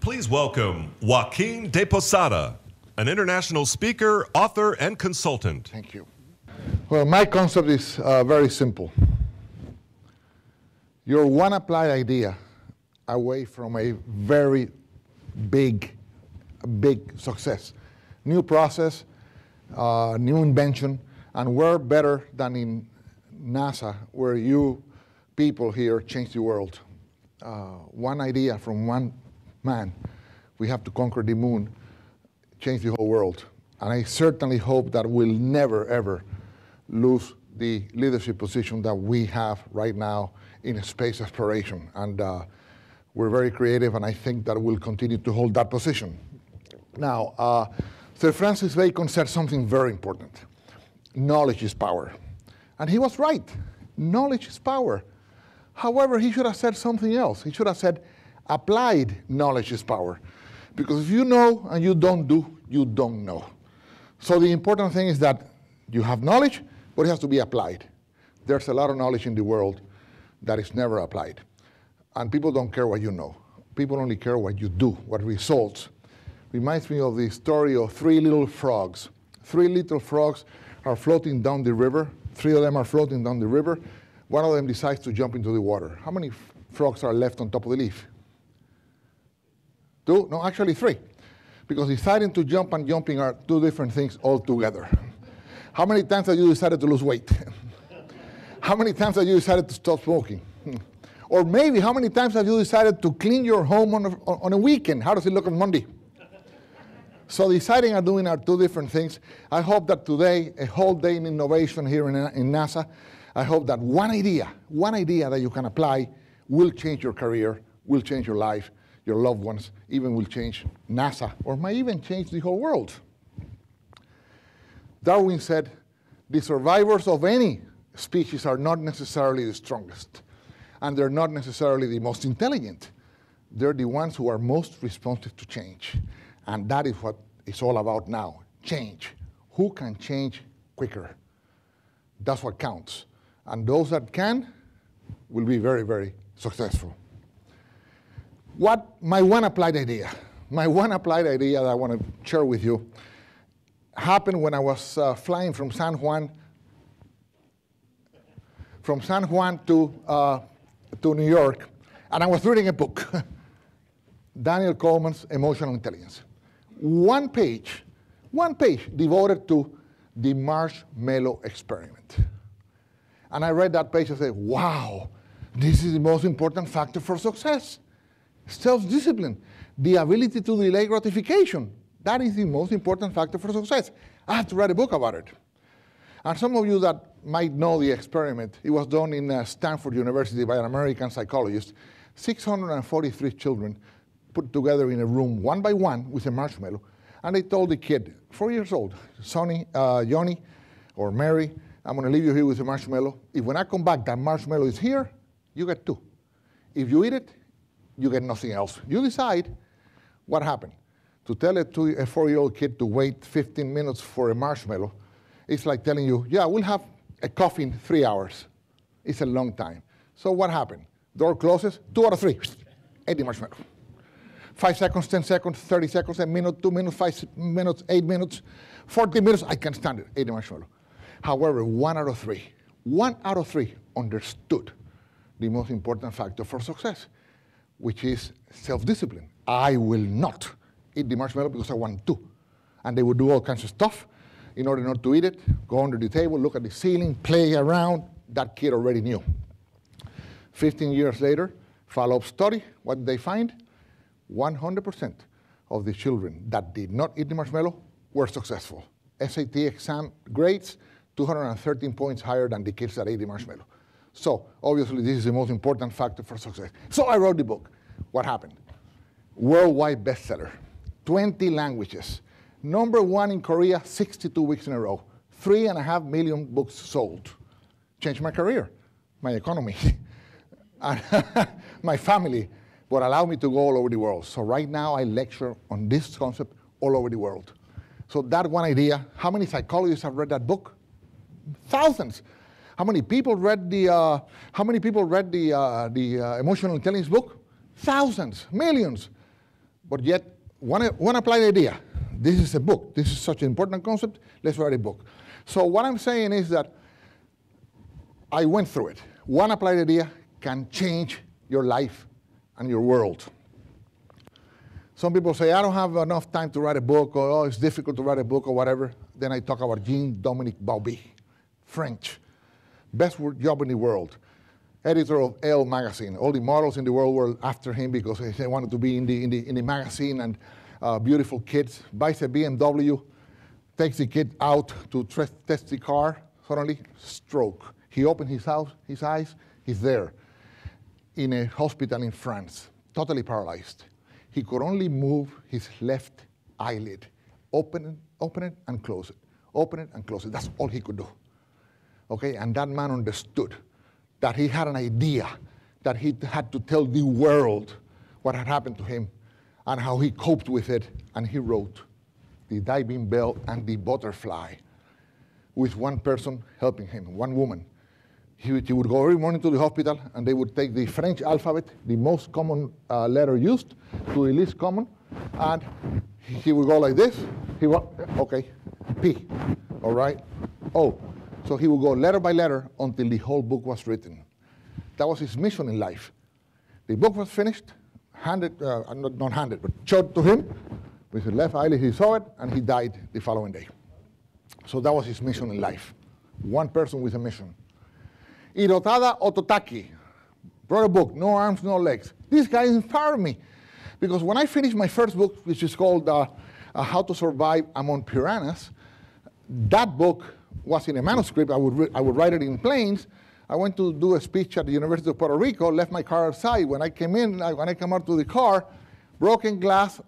Please welcome Joachim de Posada, an international speaker, author, and consultant. Thank you. Well, my concept is very simple. You're one applied idea away from a very big success. New process, new invention, and we're better than in NASA, where you people here change the world. One idea from one man, we have to conquer the moon, change the whole world. And I certainly hope that we'll never, ever lose the leadership position that we have right now in space exploration. And we're very creative, and I think that we'll continue to hold that position. Now, Sir Francis Bacon said something very important. Knowledge is power. And he was right. Knowledge is power. However, he should have said something else. He should have said, applied knowledge is power. Because if you know and you don't do, you don't know. So the important thing is that you have knowledge, but it has to be applied. There's a lot of knowledge in the world that is never applied. And people don't care what you know. People only care what you do, what results. Reminds me of the story of three little frogs. Three little frogs are floating down the river. Three of them are floating down the river. One of them decides to jump into the water. How many frogs are left on top of the leaf? Two? No, actually three. Because deciding to jump and jumping are two different things altogether. How many times have you decided to lose weight? How many times have you decided to stop smoking? Or maybe how many times have you decided to clean your home on a weekend? How does it look on Monday? So deciding and doing are two different things. I hope that today, a whole day in innovation here in NASA, I hope that one idea that you can apply will change your career, will change your life, your loved ones, even will change NASA, or might even change the whole world. Darwin said, the survivors of any species are not necessarily the strongest, and they're not necessarily the most intelligent. They're the ones who are most responsive to change. And that is what it's all about now, change. Who can change quicker? That's what counts. And those that can will be very, very successful. My one applied idea that I want to share with you happened when I was flying from San Juan to New York, and I was reading a book, Daniel Goleman's Emotional Intelligence. One page devoted to the marshmallow experiment. And I read that page and said, wow, this is the most important factor for success. Self-discipline, the ability to delay gratification. That is the most important factor for success. I have to write a book about it. And some of you that might know the experiment, it was done in Stanford University by an American psychologist. 643 children put together in a room one by one with a marshmallow. And they told the kid, 4 years old, Sonny, Johnny, or Mary, I'm going to leave you here with a marshmallow. If when I come back, that marshmallow is here, you get two. If you eat it, you get nothing else. You decide what happened. To tell it to a 4-year-old kid to wait 15 minutes for a marshmallow, it's like telling you, yeah, we'll have a coffee in 3 hours. It's a long time. So what happened? Door closes, 2 out of 3, ate the marshmallow. 5 seconds, 10 seconds, 30 seconds, a minute, 2 minutes, 5 minutes, 8 minutes, 40 minutes, I can stand it, ate the marshmallow. However, 1 out of 3 understood the most important factor for success, which is self-discipline. I will not eat the marshmallow because I want to. And they would do all kinds of stuff in order not to eat it, go under the table, look at the ceiling, play around. That kid already knew. 15 years later, follow-up study, what did they find? 100% of the children that did not eat the marshmallow were successful. SAT exam grades, 213 points higher than the kids that ate the marshmallow. So obviously this is the most important factor for success. So I wrote the book. What happened? Worldwide bestseller, 20 languages. #1 in Korea, 62 weeks in a row. 3.5 million books sold. Changed my career, my economy, and my family, but allowed me to go all over the world. So right now I lecture on this concept all over the world. So that one idea, how many psychologists have read that book? Thousands. How many people read the emotional intelligence book? Thousands, millions. but yet one applied idea. This is a book. This is such an important concept. Let's write a book. So what I'm saying is that I went through it. One applied idea can change your life and your world. Some people say, I don't have enough time to write a book, or oh, it's difficult to write a book, or whatever. Then I talk about Jean-Dominique Bauby, French, best job in the world, editor of Elle magazine. All the models in the world were after him because they wanted to be in the magazine, and beautiful kids. Buys a BMW, takes the kid out to test the car, suddenly stroke. He opened his eyes, he's there in a hospital in France, totally paralyzed. He could only move his left eyelid, open it and close it, open it and close it. That's all he could do. Okay, and that man understood that he had an idea, that he had to tell the world what had happened to him and how he coped with it, and he wrote The Diving Bell and the Butterfly with one person helping him, one woman. He would go every morning to the hospital, and they would take the French alphabet, the most common letter used, to the least common, and he would go like this. He would, okay, P, all right, O. So he would go letter by letter until the whole book was written. That was his mission in life. The book was finished, not handed, but showed to him. With his left eyelid, he saw it, and he died the following day. So that was his mission in life. One person with a mission. Hirotada Ototaki wrote a book, No Arms, No Legs. This guy inspired me, because when I finished my first book, which is called How to Survive Among Piranhas, that book was in a manuscript. I would write it in planes. I went to do a speech at the University of Puerto Rico, left my car outside. When I came out to the car, broken glass,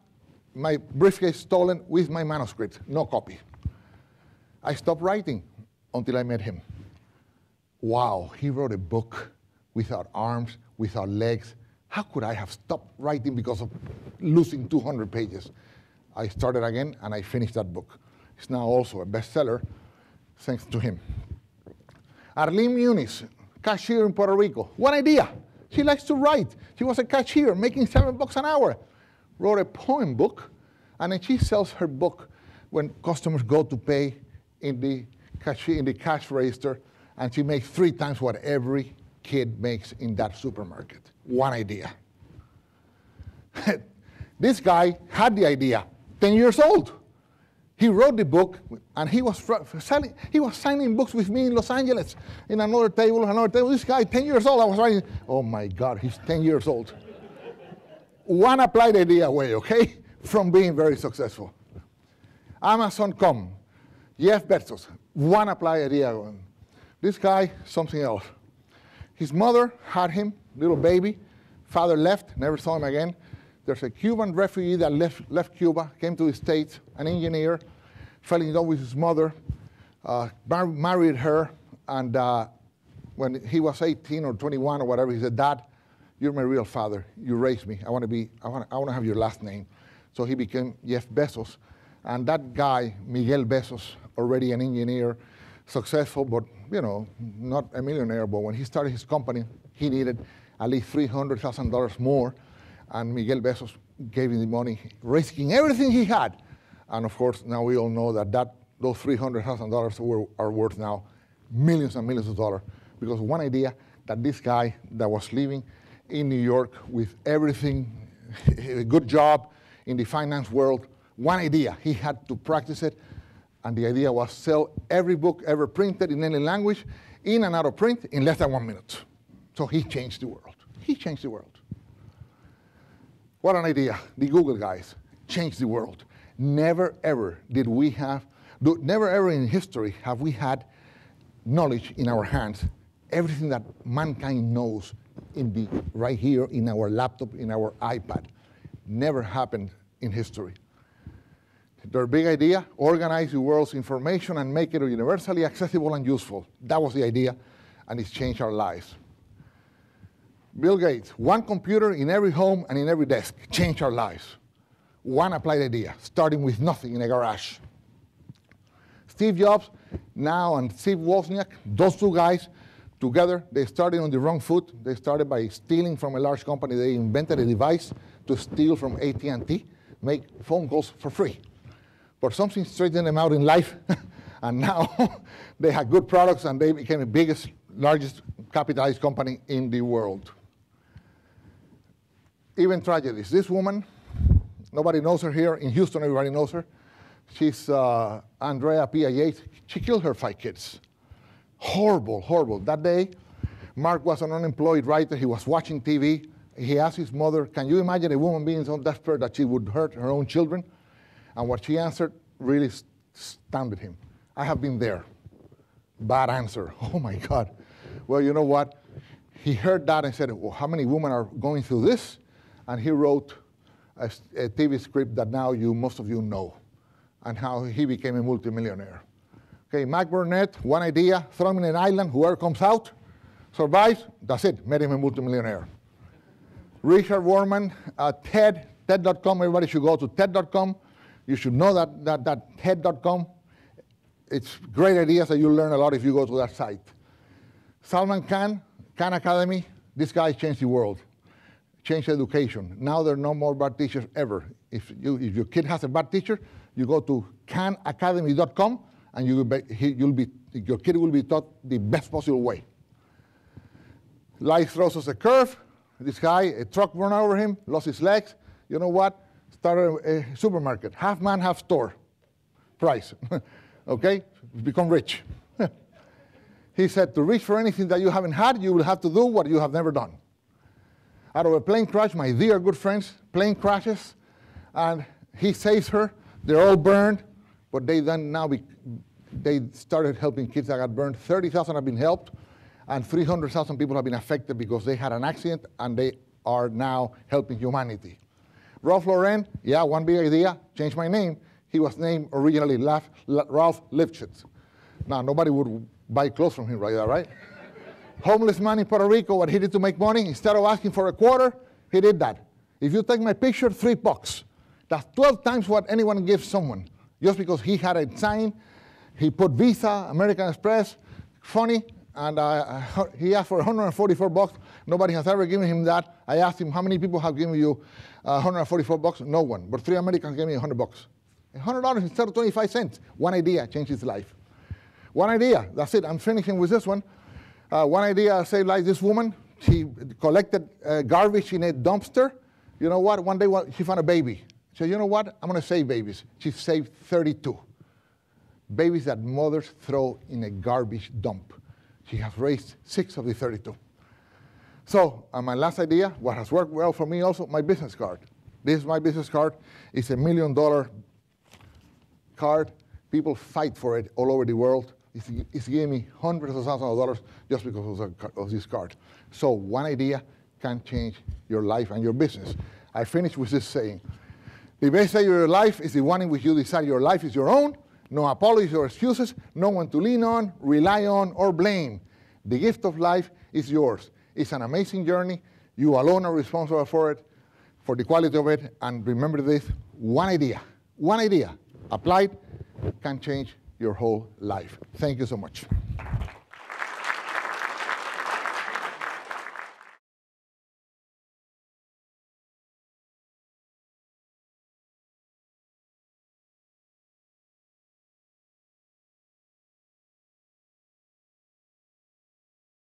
my briefcase stolen with my manuscript, no copy. I stopped writing until I met him. Wow, he wrote a book without arms, without legs. How could I have stopped writing because of losing 200 pages? I started again, and I finished that book. It's now also a bestseller, thanks to him. Arlene Muniz, cashier in Puerto Rico. One idea. She likes to write. She was a cashier making $7 an hour. Wrote a poem book, and then she sells her book when customers go to pay in the cash register, and she makes 3 times what every kid makes in that supermarket. One idea. This guy had the idea, 10 years old. He wrote the book, and he was signing books with me in Los Angeles, in another table. This guy, 10 years old, I was writing, oh my God, he's 10 years old. One applied idea away, okay, from being very successful. Amazon.com, Jeff Bezos, one applied idea. This guy, something else. His mother had him, little baby. Father left, never saw him again. There's a Cuban refugee that left Cuba, came to the States, an engineer, fell in love with his mother, married her, and when he was 18 or 21 or whatever, he said, Dad, you're my real father. You raised me. I want to have your last name. So he became Jeff Bezos. And that guy, Miguel Bezos, already an engineer, successful, but not a millionaire. But when he started his company, he needed at least $300,000 more. And Miguel Bezos gave him the money, risking everything he had. And of course, now we all know that those $300,000 are worth now millions and millions of dollars, because one idea that this guy that was living in New York with everything, a good job in the finance world, one idea, he had to practice it, and the idea was sell every book ever printed in any language, in and out of print, in less than 1 minute. So he changed the world. He changed the world. What an idea. The Google guys changed the world. Never ever in history have we had knowledge in our hands, everything that mankind knows right here in our laptop, in our iPad. Never happened in history. Their big idea, organize the world's information and make it universally accessible and useful. That was the idea, and it's changed our lives. Bill Gates, one computer in every home and in every desk, changed our lives. One applied idea, starting with nothing in a garage. Steve Jobs now and Steve Wozniak, those two guys, together, they started on the wrong foot. They started by stealing from a large company. They invented a device to steal from AT&T, make phone calls for free. But something straightened them out in life, and now they have good products, and they became the biggest, largest capitalized company in the world. Even tragedies. This woman, nobody knows her here. In Houston, everybody knows her. She's Andrea Piaget. She killed her 5 kids. Horrible, horrible. That day, Mark was an unemployed writer. He was watching TV. He asked his mother, can you imagine a woman being so desperate that she would hurt her own children? And what she answered really astounded him. I have been there. Bad answer. Oh, my God. Well, you know what? He heard that and said, well, how many women are going through this? And he wrote a TV script that now most of you know, and how he became a multimillionaire. Okay, Mac Burnett, one idea, throw him in an island, whoever comes out, survives, that's it, made him a multimillionaire. Richard Warman, TED.com, everybody should go to TED.com. You should know that TED.com. It's great ideas that you'll learn a lot if you go to that site. Salman Khan, Khan Academy, this guy changed the world, changed education. Now there are no more bad teachers ever. If your kid has a bad teacher, you go to khanacademy.com and your kid will be taught the best possible way. Life throws us a curve. This guy, a truck ran over him, lost his legs. You know what? Started a supermarket, half man, half store price. Okay? Become rich. He said, to reach for anything that you haven't had, you will have to do what you have never done. Out of a plane crash, my dear good friends, plane crashes, and he saves her. They're all burned, but they started helping kids that got burned. 30,000 have been helped, and 300,000 people have been affected because they had an accident, and they are now helping humanity. Ralph Lauren, yeah, one big idea, changed my name. He was named originally Ralph Lifshitz. Now, nobody would buy clothes from him right? Homeless man in Puerto Rico, what he did to make money, instead of asking for a quarter, he did that. If you take my picture, $3. That's 12 times what anyone gives someone. Just because he had a sign, he put Visa, American Express, funny, and he asked for $144. Nobody has ever given him that. I asked him, how many people have given you $144? No one, but 3 Americans gave me $100. $100 instead of 25 cents. One idea changed his life. One idea, that's it, I'm finishing with this one. One idea saved life. This woman, she collected garbage in a dumpster. You know what, one day she found a baby. She said, you know what, I'm gonna save babies. She saved 32. Babies that mothers throw in a garbage dump. She has raised 6 of the 32. So, my last idea, what has worked well for me also, my business card. This is my business card. It's $1 million card. People fight for it all over the world. It's giving me hundreds of thousands of dollars just because of this card. So one idea can change your life and your business. I finish with this saying. The best day of your life is the one in which you decide your life is your own. No apologies or excuses. No one to lean on, rely on, or blame. The gift of life is yours. It's an amazing journey. You alone are responsible for it, for the quality of it. And remember this, one idea applied can change your whole life. Thank you so much.